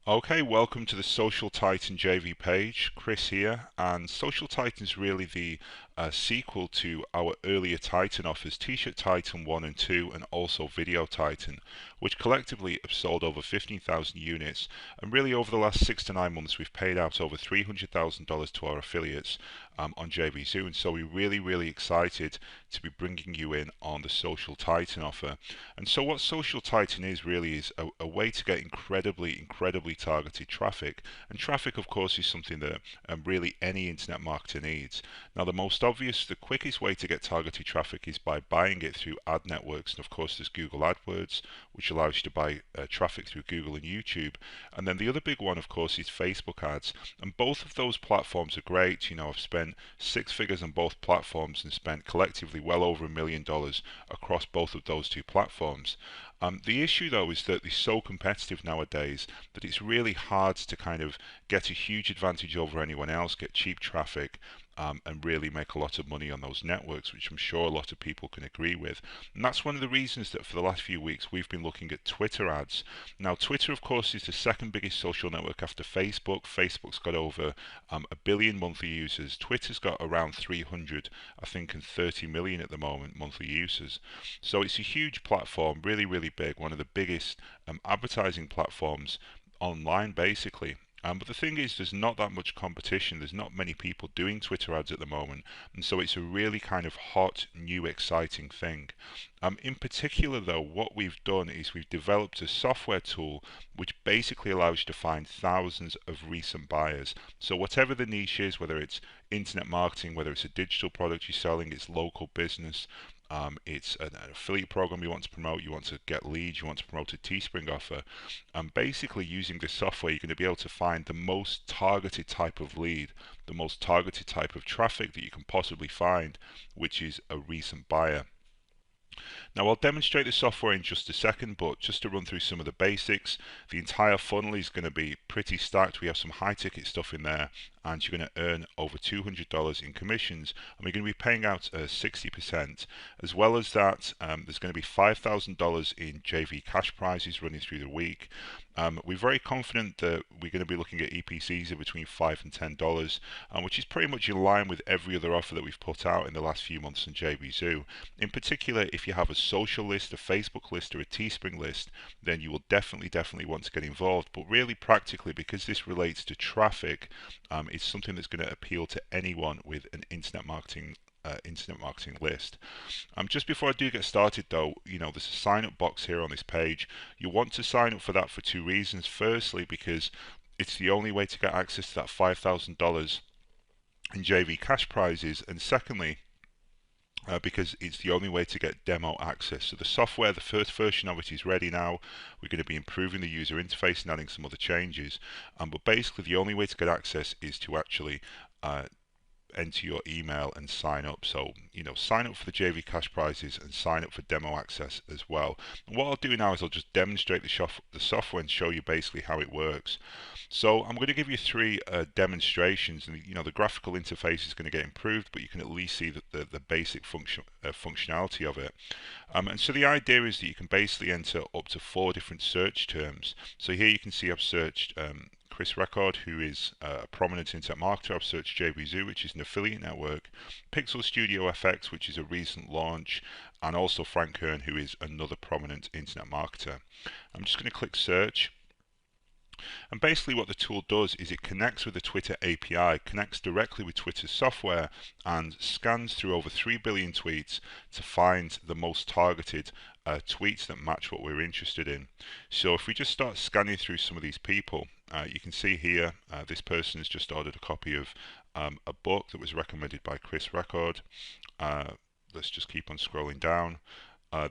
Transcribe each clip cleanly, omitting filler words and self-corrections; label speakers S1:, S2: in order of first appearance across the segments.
S1: Okay, welcome to the Social Titan JV page. Chris here, and Social Titan is really the sequel to our earlier Titan offers, T-shirt Titan 1 and 2, and also Video Titan, which collectively have sold over 15,000 units. And really, over the last 6 to 9 months, we've paid out over $300,000 to our affiliates on JVZoo, and so we're really excited to be bringing you in on the Social Titan offer. And so, what Social Titan is really is a way to get incredibly targeted traffic. And traffic, of course, is something that really any internet marketer needs. Now, the quickest way to get targeted traffic is by buying it through ad networks. And of course, there's Google AdWords, which allows you to buy traffic through Google and YouTube. And then the other big one, of course, is Facebook ads. And both of those platforms are great. You know, I've spent six figures on both platforms and spent collectively well over $1 million across both of those two platforms. The issue though is that they're so competitive nowadays that it's really hard to kind of get a huge advantage over anyone else, get cheap traffic, and really make a lot of money on those networks, which I'm sure a lot of people can agree with. And that's one of the reasons that for the last few weeks we've been looking at Twitter ads. Now, Twitter, of course, is the second biggest social network after Facebook. Facebook's got over 1 billion monthly users. Twitter's got around 300, I think, and 30 million at the moment monthly users. So it's a huge platform, really big, one of the biggest advertising platforms online, basically. But the thing is, there's not that much competition. There's not many people doing Twitter ads at the moment, and so it's a really kind of hot, new, exciting thing. In particular, though, what we've done is we've developed a software tool which basically allows you to find thousands of recent buyers. So whatever the niche is, whether it's internet marketing, whether it's a digital product you're selling, it's local business, it's an affiliate program you want to promote, you want to get leads, you want to promote a TeeSpring offer. Basically, using this software, you're going to be able to find the most targeted type of lead, the most targeted type of traffic that you can possibly find, which is a recent buyer. Now, I'll demonstrate the software in just a second, but just to run through some of the basics, the entire funnel is going to be pretty stacked. We have some high ticket stuff in there, and you're going to earn over $200 in commissions, and we're going to be paying out 60%. As well as that, there's going to be $5,000 in JV cash prizes running through the week. We're very confident that we're going to be looking at EPCs of between $5 and $10, which is pretty much in line with every other offer that we've put out in the last few months on JVZoo. In particular, if you have a social list, a Facebook list, or a TeeSpring list, then you will definitely want to get involved. But really practically, because this relates to traffic, it's something that's going to appeal to anyone with an internet marketing list. Just before I do get started though, there's a sign up box here on this page. You want to sign up for that for two reasons. Firstly, because it's the only way to get access to that $5,000 in JV cash prizes, and secondly, because it's the only way to get demo access. So the software, the first version of it is ready now. We're going to be improving the user interface and adding some other changes. But basically, the only way to get access is to actually enter your email and sign up. So, sign up for the JV cash prizes and sign up for demo access as well. And what I'll do now is I'll just demonstrate the software and show you basically how it works. So I'm going to give you three demonstrations, and the graphical interface is going to get improved, but you can at least see the basic functionality of it. And so the idea is that you can basically enter up to 4 different search terms. So here you can see I've searched Chris Record, who is a prominent internet marketer. I've searched JVZoo, which is an affiliate network, Pixel Studio FX, which is a recent launch, and also Frank Kern, who is another prominent internet marketer. I'm just going to click search. And basically what the tool does is it connects with the Twitter API, connects directly with Twitter's software, and scans through over 3 billion tweets to find the most targeted tweets that match what we're interested in. So if we just start scanning through some of these people, you can see here this person has just ordered a copy of a book that was recommended by Chris Record. Let's just keep on scrolling down.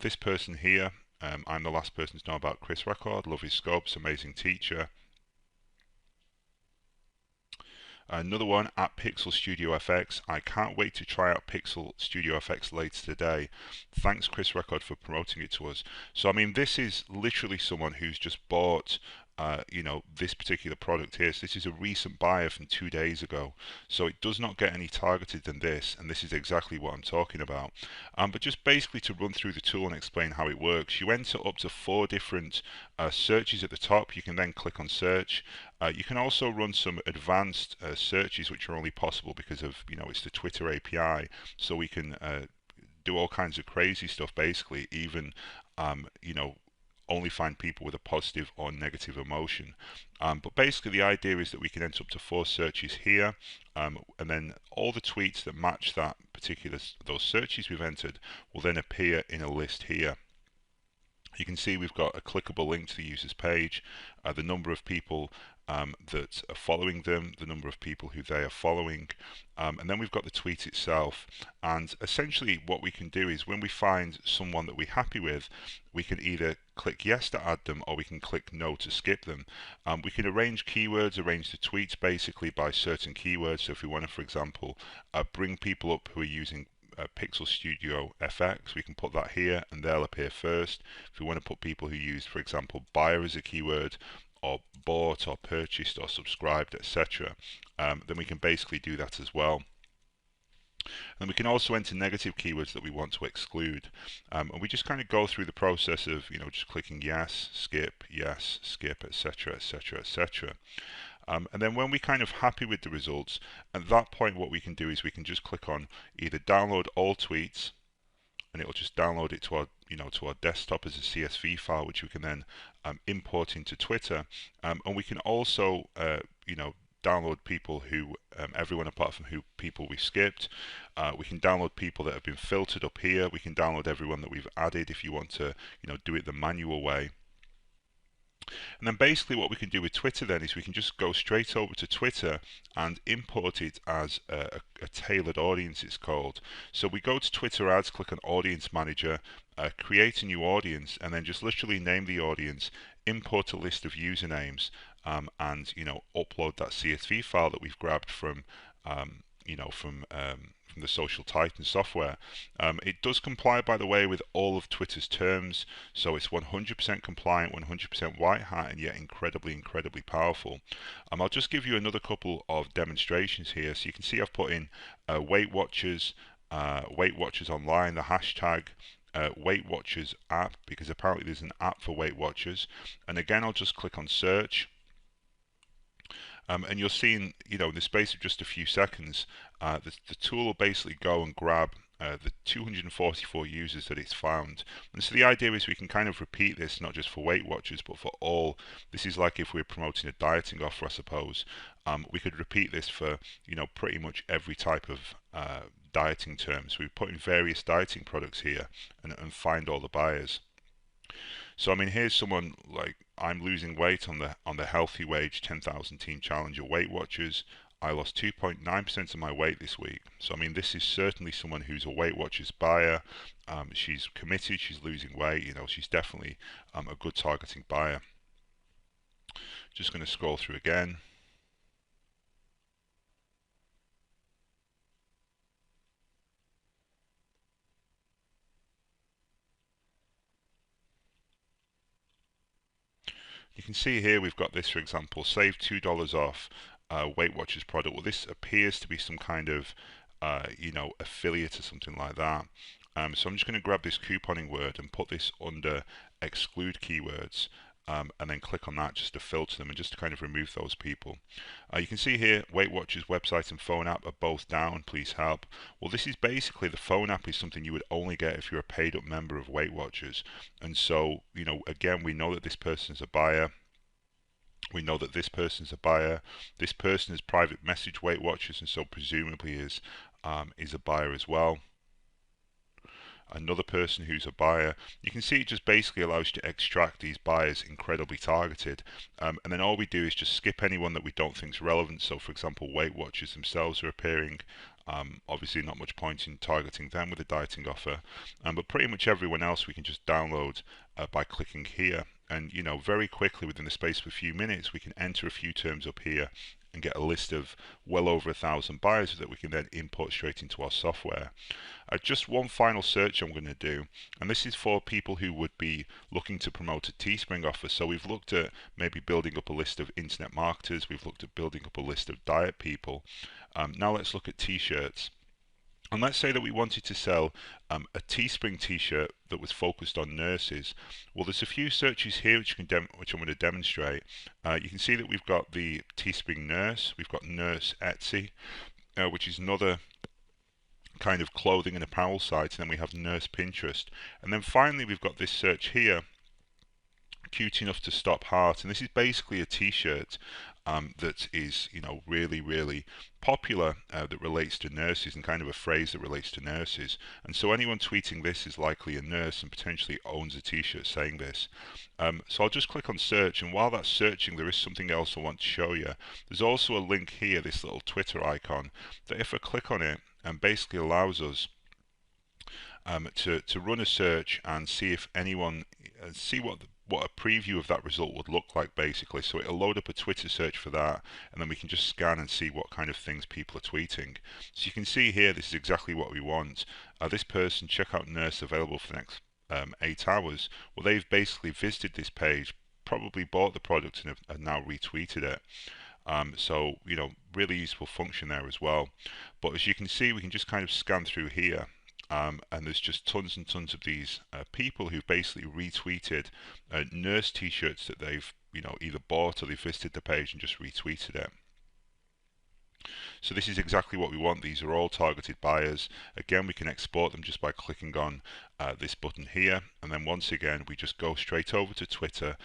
S1: This person here, I'm the last person to know about Chris Record. Love his scopes, amazing teacher. Another one at Pixel Studio FX. I can't wait to try out Pixel Studio FX later today. Thanks, Chris Record, for promoting it to us. So, I mean, this is literally someone who's just bought this particular product here. So this is a recent buyer from 2 days ago. So it does not get any targeted than this, and this is exactly what I'm talking about. But just basically to run through the tool and explain how it works, you enter up to 4 different searches at the top. You can then click on search. You can also run some advanced searches, which are only possible because of, it's the Twitter API. So we can do all kinds of crazy stuff, basically, even, only find people with a positive or negative emotion. But basically the idea is that we can enter up to 4 searches here, and then all the tweets that match those searches we've entered will then appear in a list here. You can see we've got a clickable link to the user's page, the number of people that are following them, the number of people who they are following, and then we've got the tweet itself. And essentially what we can do is when we find someone that we're happy with, we can either click yes to add them, or we can click no to skip them. We can arrange keywords, arrange the tweets basically by certain keywords. So if we want to, for example, bring people up who are using Pixel Studio FX, we can put that here and they'll appear first. If we want to put people who use, for example, buyer as a keyword, or bought or purchased or subscribed, etc., then we can basically do that as well. And we can also enter negative keywords that we want to exclude. And we just kind of go through the process of, just clicking yes, skip, etc., etc., etc. And then when we're kind of happy with the results, at that point what we can do is we can just click on either download all tweets, and it will just download it to our to our desktop as a CSV file, which we can then import into Twitter. And we can also download people who everyone apart from people we skipped. We can download people that have been filtered up here. We can download everyone that we've added if you want to do it the manual way. And then basically what we can do with Twitter then is we can just go straight over to Twitter and import it as a tailored audience, it's called. So we go to Twitter ads, click on Audience Manager, create a new audience, and then just literally name the audience, import a list of usernames, and upload that CSV file that we've grabbed from from the Social Titan software. It does comply, by the way, with all of Twitter's terms, so it's 100% compliant, 100% white hat, and yet incredibly powerful. I'll just give you another couple of demonstrations here. So you can see I've put in Weight Watchers online, the hashtag Weight Watchers app, because apparently there's an app for Weight Watchers. And again, I'll just click on search. And you'll see in the space of just a few seconds, the tool will basically go and grab the 244 users that it's found. And so the idea is we can kind of repeat this not just for Weight Watchers but for all. This is like if we're promoting a dieting offer, I suppose. We could repeat this for pretty much every type of dieting term. So we put in various dieting products here and find all the buyers. So I mean, here's someone like, I'm losing weight on the Healthy Wage 10,000 Team Challenger Weight Watchers. I lost 2.9% of my weight this week. So I mean, this is certainly someone who's a Weight Watchers buyer. She's committed, she's losing weight, she's definitely a good targeting buyer. Just going to scroll through again. You can see here we've got this, for example, save $2 off Weight Watchers product. Well, this appears to be some kind of affiliate or something like that. So I'm just going to grab this couponing word and put this under exclude keywords, and then click on that just to filter them and just to kind of remove those people. You can see here Weight Watchers website and phone app are both down, please help. Well, this is basically, the phone app is something you would only get if you're a paid up member of Weight Watchers. And so again, we know that this person is a buyer. We know that this person's a buyer. This person is private message Weight Watchers, and so presumably is a buyer as well. Another person who's a buyer. You can see it just basically allows you to extract these buyers incredibly targeted, and then all we do is just skip anyone that we don't think is relevant. So for example, Weight Watchers themselves are appearing. Obviously not much point in targeting them with a dieting offer, but pretty much everyone else we can just download by clicking here. And very quickly, within the space of a few minutes, we can enter a few terms up here and get a list of well over 1,000 buyers that we can then import straight into our software. Just one final search I'm going to do, and this is for people who would be looking to promote a TeeSpring offer. So we've looked at maybe building up a list of internet marketers, we've looked at building up a list of diet people. Now let's look at t-shirts. And let's say that we wanted to sell a TeeSpring t-shirt that was focused on nurses. Well, there's a few searches here which I'm going to demonstrate. You can see that we've got the TeeSpring nurse, we've got nurse Etsy, which is another kind of clothing and apparel site, and then we have nurse Pinterest. And then finally we've got this search here, cute enough to stop heart, and this is basically a t-shirt that is, you know, really popular, that relates to nurses, and kind of a phrase that relates to nurses. And so anyone tweeting this is likely a nurse and potentially owns a t-shirt saying this. So I'll just click on search, and while that's searching there is something else I want to show you. There's also a link here, this little Twitter icon, that if I click on it, basically allows us to run a search and see if anyone see what a preview of that result would look like, basically. So it'll load up a Twitter search for that, and then we can just scan and see what kind of things people are tweeting. So you can see here, this is exactly what we want. This person, checkout nurse available for the next 8 hours. Well, they've basically visited this page, probably bought the product, and have now retweeted it. So, you know, really useful function there as well. But as you can see, we can just kind of scan through here, and there's just tons and tons of these people who've basically retweeted nurse t-shirts that they've, you know, either bought or they visited the page and just retweeted it. So this is exactly what we want. These are all targeted buyers. Again, we can export them just by clicking on this button here, and then once again we just go straight over to Twitter,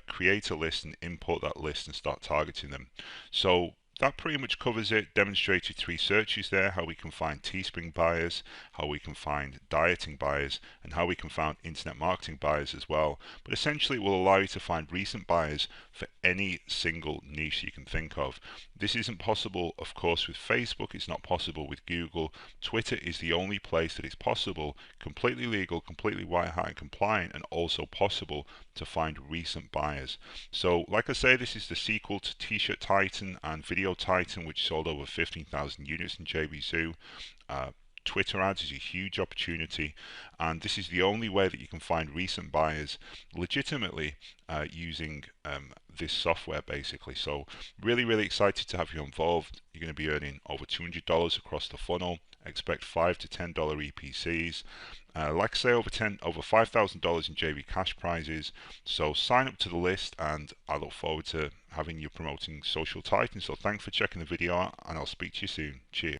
S1: create a list and import that list and start targeting them. So that pretty much covers it. Demonstrated 3 searches there, how we can find TeeSpring buyers, how we can find dieting buyers, and how we can find internet marketing buyers as well. But essentially it will allow you to find recent buyers for any single niche you can think of. This isn't possible, of course, with Facebook. It's not possible with Google. Twitter is the only place that it's possible, completely legal, completely white hat and compliant, and also possible to find recent buyers. So like I say, this is the sequel to T-shirt Titan and Video Titan, which sold over 15,000 units in JVZoo. Twitter ads is a huge opportunity, and this is the only way that you can find recent buyers legitimately using this software, basically. So really excited to have you involved. You're going to be earning over $200 across the funnel. Expect $5 to $10 EPCs. Like I say, over $5,000 in JV cash prizes. So sign up to the list, and I look forward to having you promoting Social Titan. So thanks for checking the video out, and I'll speak to you soon. Cheers.